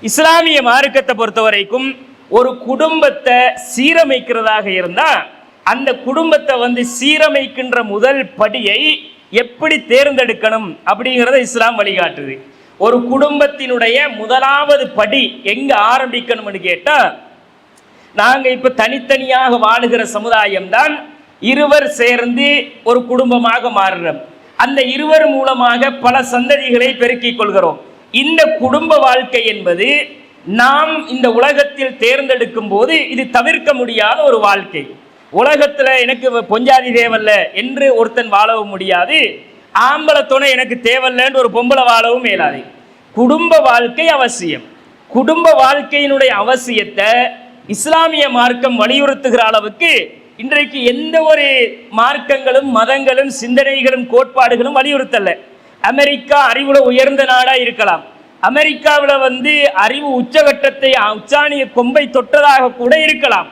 இஸ்லாமிய மார்க்கத்தை பொறுத்த வரைக்கும் ஒரு குடும்பத்தை சீரமைக்கிறதாக இருந்தா அந்த குடும்பத்தை சீரமைக்கின்ற முதல் படியை எப்படி தேர்ந்தெடுக்கணும் அப்படிங்கிறத இஸ்லாம் வழிகாட்டுது. ஒரு குடும்பத்தினுடைய முதலாவது படி எங்க ஆரம்பிக்கணும்னு கேட்டா, நாங்க இப்ப தனித்தனியாக வாழுகிற சமுதாயம் தான் இருவர் சேர்ந்து ஒரு குடும்பமாக மாறுறோம். அந்த இருவர் மூலமாக பல சந்ததிகளை பெருக்கிக் கொள்கிறோம். இந்த குடும்ப வாழ்க்கை என்பது நாம் இந்த உலகத்தில் தேர்ந்தெடுக்கும் போது இது தவிர்க்க முடியாத ஒரு வாழ்க்கை. உலகத்துல எனக்கு பொஞ்சாதி தேவல்ல என்று ஒருத்தன் வாழவும் முடியாது, ஆம்பளை துணை எனக்கு தேவல்லன்னு ஒரு பொம்பளை வாழவும் மேலாது. குடும்ப வாழ்க்கை அவசியம். குடும்ப வாழ்க்கையினுடைய அவசியத்தை இஸ்லாமிய மார்க்கம் வலியுறுத்துகிற அளவுக்கு இன்றைக்கு எந்த ஒரு மார்க்கங்களும் மதங்களும் சிந்தனைகளும் கோட்பாடுகளும் வலியுறுத்தல. அமெரிக்கா அறிவுல உயர்ந்த நாடா இருக்கலாம், அமெரிக்காவில் அறிவு உச்சகட்டத்தை உச்சாணிய கொம்பை தொட்டதாக கூட இருக்கலாம்.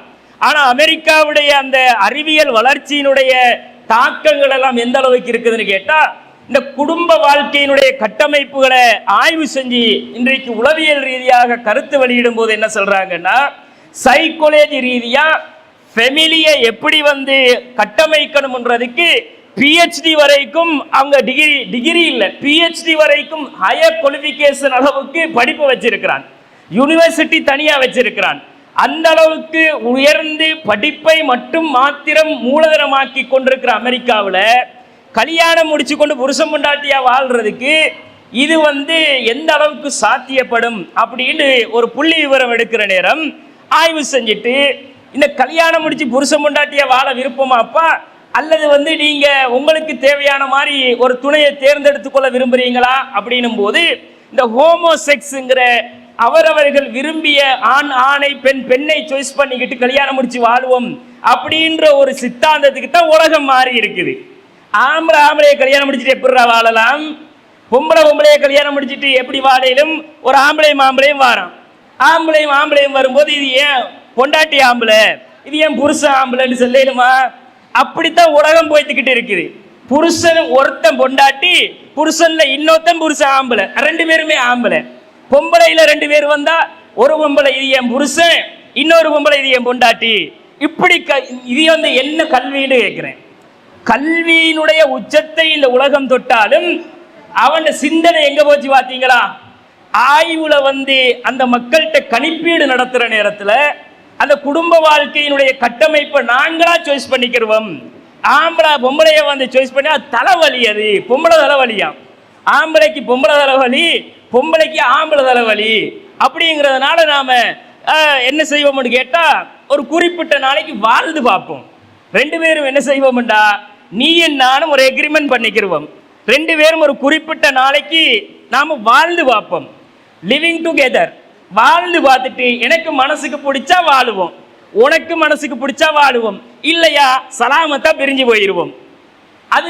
ஆனா அமெரிக்காவுடைய அந்த அறிவியல் வளர்ச்சியினுடைய தாக்கங்கள் எல்லாம் எந்த அளவுக்கு இருக்குதுன்னு கேட்டா, இந்த குடும்ப வாழ்க்கையினுடைய கட்டமைப்புகளை ஆய்வு செஞ்சு இன்றைக்கு உளவியல் ரீதியாக கருத்து வெளியிடும் போது என்ன சொல்றாங்கன்னா, சைக்காலஜி ரீதியா ஃபெமிலியை எப்படி கட்டமைக்கணும்ன்றதுக்கு பிஹெச்டி வரைக்கும் அவங்க டிகிரி இல்லை, பிஹெச்டி வரைக்கும் ஹையர் குவாலிஃபிகேஷன் அளவுக்கு படிப்பு வச்சிருக்கிறான், யூனிவர்சிட்டி தனியா வச்சிருக்கிறான். அந்த அளவுக்கு உயர்ந்து படிப்பை மாத்திரம் மூலதனமாக்கி கொண்டிருக்கிற அமெரிக்காவில் கல்யாணம் முடிச்சு கொண்டு புருஷன் பொண்டாட்டியா வாழ்றதுக்கு இது எந்த அளவுக்கு சாத்தியப்படும் அப்படின்னு ஒரு புள்ளி விவரம் எடுக்கிற நேரம் ஆய்வு செஞ்சுட்டு, இந்த கல்யாணம் முடிச்சு புருஷன் பொண்டாட்டியா வாழ விருப்பமாப்பா, அல்லது நீங்க உங்களுக்கு தேவையான மாதிரி ஒரு துணையை தேர்ந்தெடுத்துக்கொள்ள விரும்புறீங்களா அப்படின்னும் போது, இந்த ஹோமோசெக்ஸ்ங்கிற அவரவர்கள் விரும்பிய ஆணை பெண்ணை சாய்ஸ் பண்ணிக்கிட்டு கல்யாணம் முடிச்சு வாழுவோம் அப்படின்ற ஒரு சித்தாந்தத்துக்கு தான் உலகம் மாறி இருக்குது. ஆம்பளையை கல்யாணம் முடிச்சுட்டு எப்படி வாழலாம், பொம்பளையை கல்யாணம் முடிச்சுட்டு எப்படி வாழையிலும் ஒரு ஆம்பளையும் வாரான். ஆம்பளையும் வரும்போது இது ஏன் பொண்டாட்டி ஆம்பளை, இது ஏன் புருஷன் ஆம்பளைன்னு சொல்லலுமா? அப்படித்தான் உலகம் போய்த்துக்கிட்டு இருக்குது. புருஷன் ஒருத்தன் பொண்டாட்டி, புருஷன்ல இன்னொருத்தன் புருஷன் ஆம்பளை, ரெண்டு பேருமே ஆம்பளை. பொம்பளையில ரெண்டு பேர் வந்தா ஒரு பொம்பளை இது என் புருஷன், இன்னொரு பொம்பளை இது என் பொண்டாட்டி. இப்படி இது என்ன கல்வின்னு கேட்கிறேன். கல்வியினுடைய உச்சத்தை இந்த உலகம் தொட்டாலும் அவன் சிந்தனை எங்க போச்சு பார்த்தீங்களா? ஆய்வுல அந்த மக்கள்கிட்ட கணிப்பீடு நடத்துற நேரத்துல அந்த குடும்ப வாழ்க்கையினுடைய கட்டமைப்பை நாங்களா சாய்ஸ் பண்ணிக்கிறோம். பொம்பளைய சாய்ஸ் பண்ணி அது தலைவலி, அது பொம்பளை தலைவலியா, ஆம்பளைக்கு பொம்பளை தலைவலி, பொம்பளைக்கு ஆம்பளை தலைவலி. அப்படிங்கிறதுனால நாம என்ன செய்வோம்னு கேட்டா, ஒரு குறிப்பிட்ட நாளைக்கு வாழ்ந்து பார்ப்போம். ரெண்டு பேரும் என்ன செய்வோம்டா, நீயும் நானும் ஒரு எக்ரிமெண்ட் பண்ணிக்கிறோம். ரெண்டு பேரும் ஒரு குறிப்பிட்ட நாளைக்கு நாம வாழ்ந்து பார்ப்போம், லிவிங் டுகெதர். வாழ்ந்து பார்த்துட்டு எனக்கு மனசுக்கு பிடிச்சா வாழுவோம், உனக்கு மனசுக்கு பிடிச்சா வாழுவோம், இல்லையா சலாமத்தா பிரிஞ்சு போயிடுவோம். அது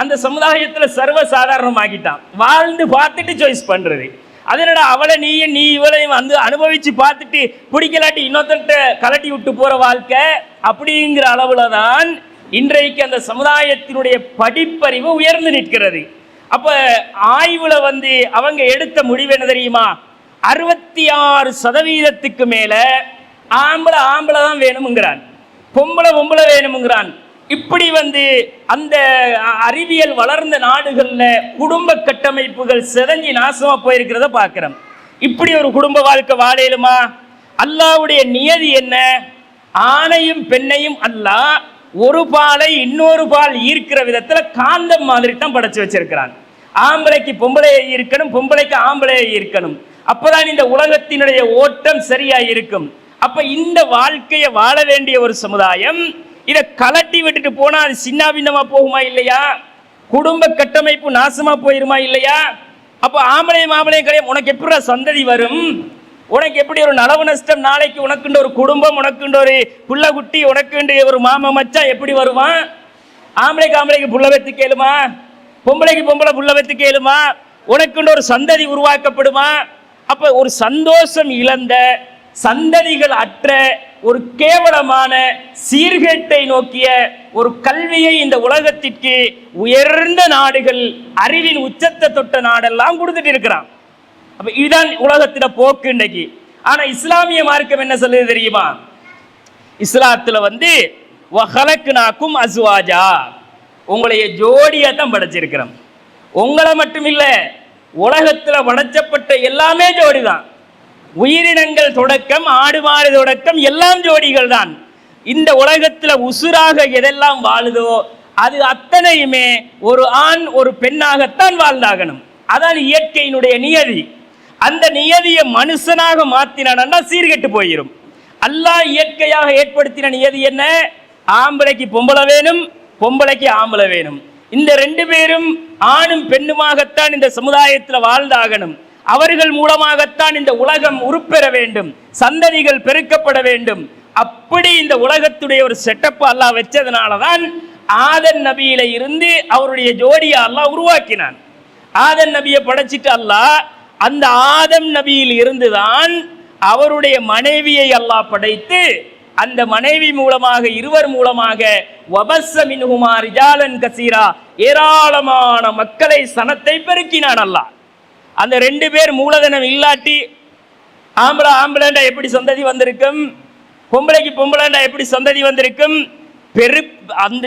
அந்த சமுதாயத்தில் சர்வ சாதாரணமாக்கிட்டான். வாழ்ந்து பார்த்துட்டு சாய்ஸ் பண்றது. அதனோட அவளை நீ இவளையும் அனுபவிச்சு பார்த்துட்டு பிடிக்கலாட்டி இன்னொருத்த கலட்டி விட்டு போற வாழ்க்கை. அப்படிங்கிற அளவுல தான் இன்றைக்கு அந்த சமுதாயத்தினுடைய படிப்பறிவு உயர்ந்து நிற்கிறது. அப்ப ஆய்வுல அவங்க எடுத்த முடிவு என்ன தெரியுமா? 66% மேல ஆம்பளை தான் வேணும்ங்கிறான், பொம்பளை வேணும்ங்கிறான். இப்படி அந்த அறிவியல் வளர்ந்த நாடுகள்ல குடும்ப கட்டமைப்புகள் சிதஞ்சி நாசமா போயிருக்கிறத பார்க்கிறோம். இப்படி ஒரு குடும்ப வாழ்க்கை வாழையிலுமா? அல்லாஹ்வுடைய நியதி என்ன? ஆணையும் பெண்ணையும் அல்லாஹ் ஒரு பாலை இன்னொரு பால் ஈர்க்கிற விதத்துல காந்தம் மாதிரி தான் படைச்சு வச்சிருக்கிறான். ஆம்பளைக்கு பொம்பளையை ஈர்க்கணும், பொம்பளைக்கு ஆம்பளையை ஈர்க்கணும். அப்பதான் இந்த உலகத்தினுடைய ஓட்டம் சரியா இருக்கும். அப்ப இந்த வாழ்க்கையை வாழ வேண்டிய ஒரு சமுதாயம் இதை கலட்டி விட்டுட்டு போனா அது சின்ன பின்னமா போகுமா இல்லையா? குடும்ப கட்டமைப்பு நாசமா போயிருமா இல்லையா? அப்ப ஆம்பளையும் கிடையாது, உனக்கு எப்படி சந்ததி வரும்? உனக்கு எப்படி ஒரு நலவு நஷ்டம்? நாளைக்கு உனக்குன்ற ஒரு குடும்பம், உனக்குன்ற ஒரு புள்ள குட்டி, உனக்குன்ற ஒரு மாமா மச்சா எப்படி வருவான்? ஆம்பளைக்கு புள்ள வெத்து கேளுமா? பொம்பளைக்கு பொம்பளை புள்ள வெத்து கேளுமா? உனக்குன்ற ஒரு சந்ததி உருவாக்கப்படுமா? அப்ப ஒரு சந்தோஷம் இழந்த, சந்ததிகள் அற்ற, ஒரு கேவலமான சீர்கேட்டை நோக்கிய ஒரு கல்வியை இந்த உலகத்திற்கு உயர்ந்த நாடுகள், அறிவின் உச்சத்தை தொட்ட நாடெல்லாம் கொடுத்துட்டு இருக்கிறான். அப்ப இதுதான் உலகத்தில போக்கு இன்னைக்கு. ஆனா இஸ்லாமிய மார்க்கம் என்ன சொல்லுது தெரியுமா? இஸ்லாத்துல வஹலக்னாக்கும் அஸ்வாஜா, உங்களைய ஜோடியா தான் படைச்சிருக்கிறோம். உங்களை மட்டும் இல்ல, உலகத்துல படைச்சப்பட்ட எல்லாமே ஜோடி தான். உயிரினங்கள் தொடக்கம் ஆடு மாடு தொடக்கம் எல்லாம் ஜோடிகள் தான். இந்த உலகத்துல உசுராக எதெல்லாம் வாழுதோ அது அத்தனையுமே ஒரு ஆண் ஒரு பெண்ணாகத்தான் வாழ்ந்தாகணும். அதான் இயற்கையினுடைய நியதி. அந்த நியதியை மனுஷனாக மாத்தினா சீர்கெட்டு போயிடும். அல்லாஹ் இயற்கையாக ஏற்படுத்தின நியதி என்ன? ஆம்பளைக்கு பொம்பளை வேணும், பொம்பளைக்கு ஆம்பளை வேணும். இந்த ரெண்டு பேரும் ஆணும் பெண்ணுமாகத்தான் இந்த சமுதாயத்தில் வாழ்ந்தாகணும். அவர்கள் மூலமாகத்தான் இந்த உலகம் உருப்பெற வேண்டும், சந்ததிகள் பெருக்கப்பட வேண்டும். அப்படி இந்த உலகத்துடைய ஒரு செட்டப் அல்லாஹ் வச்சதுனாலதான் ஆதன் நபியில இருந்து அவருடைய ஜோடியை அல்லாஹ் உருவாக்கினான். ஆதன் நபியை படைச்சிட்டு அல்லாஹ் அந்த ஆதம் நபியில் இருந்துதான் அவருடைய மனைவியை அல்லாஹ் படைத்து அந்த மனைவி மூலமாக இருவர் மூலமாக வபஸ்ஸ மின்ஹுமா ரிஜாலன் கஸீரா, ஏராளமான மக்களை சனத்தை பெருக்கினான் அல்லாஹ். அந்த ரெண்டு பேர் மூலதனம் இல்லாட்டி ஆம்பளை எப்படி சந்ததி வந்திருக்கும்? பொம்பளைக்கு பொம்பளைண்டா எப்படி சந்ததி வந்திருக்கும்?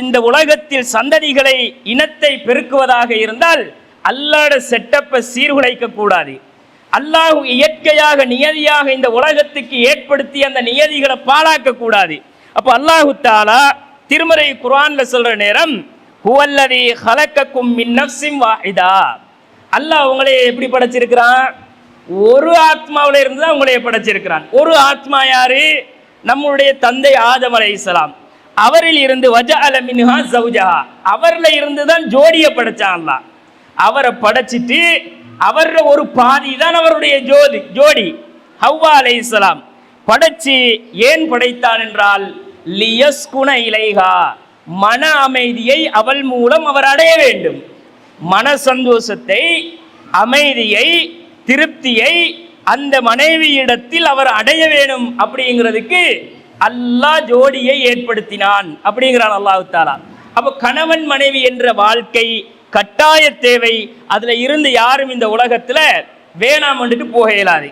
இந்த உலகத்தில் சந்ததிகளை இனத்தை பெருக்குவதாக இருந்தால் அல்லாஹ்வுடைய செட்டப்பை சீர்குலைக்க கூடாது. அல்லாஹ் இயற்கையாக நியதியாக இந்த உலகத்துக்கு ஏற்படுத்தி அந்த நியதிகளை பாழாக்க கூடாது. அப்ப அல்லாஹு தஆலா திருமறை குர்ஆன்ல சொல்ற நேரம் ஹுவல்லதி ஹலக்கக்கும் மின் நஃப்ஸின் வாஹிதா, அல்லாஹ் உங்களை எப்படி படைச்சிருக்கிறான்? ஒரு ஆத்மாவில இருந்து தான் உங்களை படைச்சிருக்கிறான். ஒரு ஆத்மா யாரு? நம்முடைய தந்தை ஆதம் அலைஹிஸ்ஸலாம். அவரில் இருந்து வஜஅல மின்ஹா ஸௌஜஹா, அவர்ல இருந்து தான் ஜோடியை படைச்சான் அல்லாஹ். அவரை படைச்சிட்டு அவர ஒரு பாதி தான் அவருடைய ஜோடி ஹவ்வா அலைஹிஸ்ஸலாம். படைச்சு ஏன் படைத்தான் என்றால் லியஸ்குன இலைஹா, மன அமைதியை அவள் மூலம் அவர் அடைய வேண்டும். மன சந்தோஷத்தை, அமைதியை, திருப்தியை அந்த மனைவியிடத்தில் அவர் அடைய வேணும். அப்படிங்கிறதுக்கு அல்லாஹ் ஜோடியை ஏற்படுத்தினான் அப்படிங்கிறான் அல்லாஹ் தஆலா. அப்போ கணவன் மனைவி என்ற வாழ்க்கை கட்டாய தேவை. அதுல இருந்து யாரும் இந்த உலகத்துல வேணாம் போக இயலாது.